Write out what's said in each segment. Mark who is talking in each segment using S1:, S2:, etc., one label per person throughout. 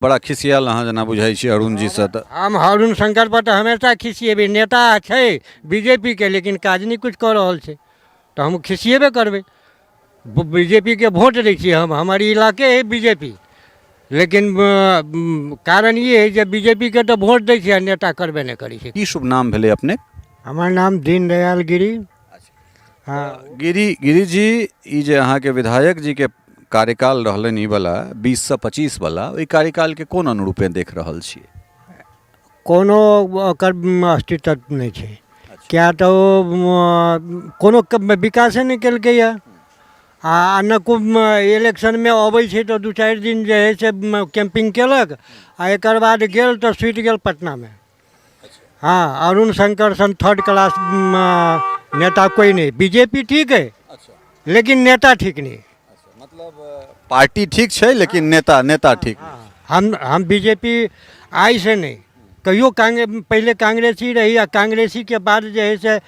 S1: बड़ा खिसियाल अहाँ जना बुझाई छी अरुण जी से त
S2: हम अरुण शंकर पर तो हमेशा खिसिएबे। नेता है बीजेपी के, लेकिन काज नहीं कुछ कर रहा है, तो हम खिसिएबे करबे। बीजेपी के वोट दै छियै हम, हमारी इलाके है बीजेपी, लेकिन कारण ये है जब बीजेपी के तो वोट दै छियै, नेता करबे नहीं करै छै।
S1: की शुभ नाम भेले अपने?
S2: हमार नाम दीनदयाल गिरी। हाँ,
S1: गिरी जी, ई जे अहाँ के विधायक जी के कार्यकाल रहलन ई वाला 20 से 25 वाला, ओई कार्यकाल के कोन अनुरूपे देख रहल छियै?
S2: कोनो ओकर अस्तित्व नहीं छै। क्या तो कोनो विकासे नहीं केलकैया। आ न को इलेक्शन में अबै छै तो 2-4 दिन जे है से कैंपिंग केलक, आ एक बाद गेल तो सुति गेल पटना में। हाँ, अरुण शंकर सन थर्ड क्लास नेता कोई नहीं। बीजेपी ठीक है, लेकिन नेता ठीक नहीं।
S1: मतलब पार्टी ठीक छै, लेकिन नेता ठीक नहीं।
S2: हम बीजेपी आई से नहीं, कहियो पहले कांग्रेसी रही, आ कांग्रेसी के बाद जो है से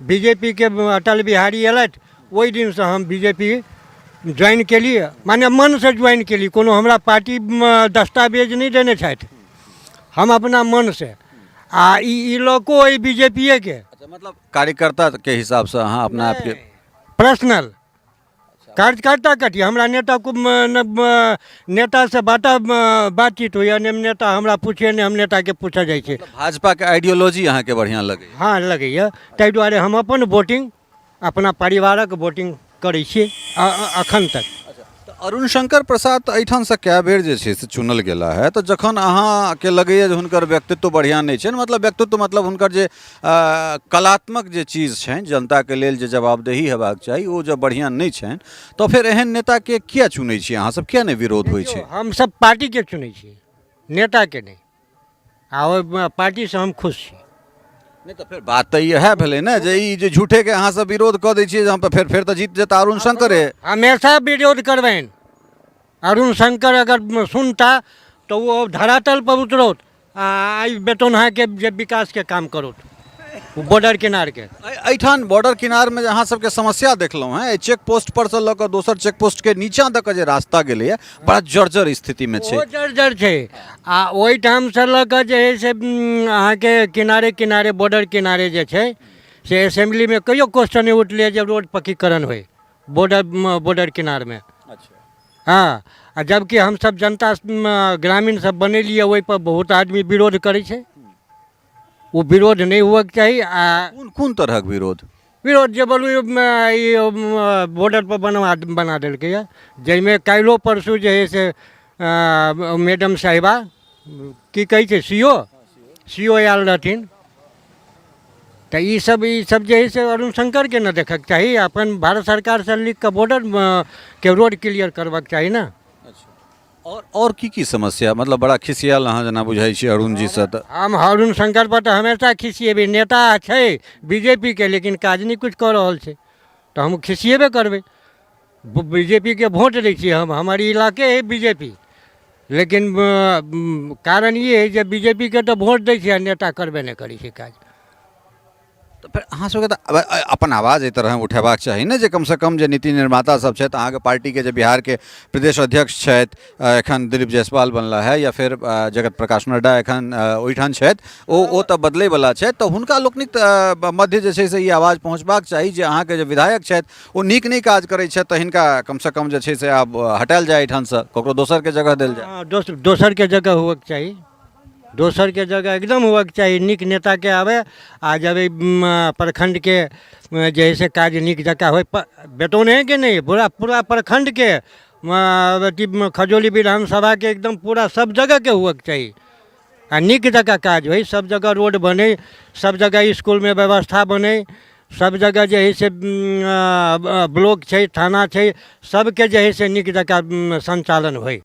S2: बीजेपी के अटल बिहारी एलत, वही दिन से हम बीजेपी ज्वाइन के लिए, माने मन से ज्वाइन के लिए। कोनो हमरा पार्टी दस्तावेज नहीं देने छथि, हम अपना मन से। आ ई लोगो है बीजेपी के।
S1: मतलब कार्यकर्ता के हिसाब से अहाँ अपना आपके
S2: पर्सनल कार्यकर्ता कटिए। हमरा नेता को नेता से बातचीत हुई, नेता हमरा पूछे नहीं, हम नेता के पूछा जाए छै।
S1: भाजपा के आइडियोलॉजी अहाँ के बढ़िया लगे?
S2: हाँ, लगैए। ताहि दुआरे हम अपन वोटिंग अपना परिवारक वोटिंग करै छी अखन तक।
S1: अरुण शंकर प्रसाद एठाम से कए बेर जे छै से चुनल गेला है, तो जखन अहाँ के लगैए जे हुनकर व्यक्तित्व बढ़िया नहीं छै, मतलब व्यक्तित्व मतलब हुनकर जे कलात्मक जे चीज छनि, जनता के लेल जे जवाबदेही हेबाक चाही, ओ जब बढ़िया नहीं छनि, तो फिर एहन नेता के किया चुनै छी अहाँ सब? किया नहीं विरोध होइ छै?
S2: हम सब पार्टी के चुनै छी, नेता के नहीं। आ ओहि पार्टी से हम खुश छी।
S1: नहीं तो फिर बात तो यह भेलै ना जे ई जे झूठे के अहाँ सब विरोध कऽ दै छियै, जहाँ पे फिर तो जीत जेता अरुण शंकर है।
S2: हमेशा विरोध करबैन। अरुण शंकर अगर सुनता तो वो धरातल पर उतरत, आई बेटोनहा के जे विकास के काम करत, बॉर्डर किनार के।
S1: एठान बॉर्डर किनार में अहाँ सबके समस्या देखलहुँ हैं, चेक पोस्ट पर से लऽ कऽ दोसर चेक पोस्ट के नीचा दऽ कऽ जे रास्ता गेलैए, बड़ा जर्जर स्थिति में छै।
S2: ओ जर्जर छै। आ ओहिठाम से लऽ कऽ जे है से अहाँ के किनारे किनारे बॉर्डर किनारे जे छै से असेंबली में कहियो क्वेश्चन नहीं उठलै जे रोड पक्कीकरण होय बॉर्डर किनार में। हाँ, जबकि हम सब जनता ग्रामीण सब बनेलिए, ओहि पर बहुत आदमी विरोध करे छै। वो विरोध नहीं हुआ के चाहिए।
S1: कोन तरहक विरोध?
S2: विरोध जे बोलू बॉर्डर पर बना देलकै है, जाहिमे काल्हिओ परसू जे है से मैडम साहिबा की कहै छै सीओ आयल रहथिन। तो ई सब जे है से अरुण शंकर के न देखक चाहिए, अपन भारत सरकार से लिख के बॉर्डर के रोड क्लियर करबाक चाहिए ना।
S1: और की समस्या? मतलब बड़ा खिसियाल अहाँ जना बुझाई छी अरुण जी से त
S2: हम अरुण शंकर पर तो हमेशा खिसिएबे। नेता है बीजेपी के, लेकिन काज नहीं कुछ कर रहा है, तो हम खिसिएबे करबे। बीजेपी के वोट दै छियै हम, हमारी इलाके है बीजेपी, लेकिन कारण ये है जब बीजेपी के तो वोट दै छियै, नेता करबे नहीं करै छै काज।
S1: तो फिर अहाँ सबके तऽ अपन आवाज एहि तरह उठेबाक चाही ने, जे कम से कम जे नीति निर्माता सब छथि, अहाँके पार्टी के जे बिहार के प्रदेश अध्यक्ष छथि, एखन दिलीप जायसवाल बनला है, या फिर जगत प्रकाश नड्डा एखन ओहिठाम छथि, ओ तऽ बदलै वाला छथि, तऽ हुनका लोकनिक मध्य जे छै से ई आवाज पहुँचबाक चाही जे अहाँके जे विधायक छथि ओ नीक नहीं काज करै छथि, तऽ हिनका कम से कम जे छै से आब हटायल जाए, एहिठाम से ककरो दोसर के जगह देल जाए।
S2: दोसर के जगह हुअक चाहिए, दोसर के जगह एकदम हुअक चाहिए। नीक नेता के आवे, आ जब प्रखंड के जे है से काज नीक जगह हो, बेटौने के नहीं, पूरा प्रखंड के खजौली विधानसभा के एकदम पूरा सब जगह के हुअक चाहिए। आ नीक जगह काज हो, सब जगह रोड बने, सब जगह स्कूल में व्यवस्था बने, सब जगह जे है से ब्लॉक छै, थाना छै, सबके जे है से नीक जगह संचालन हो।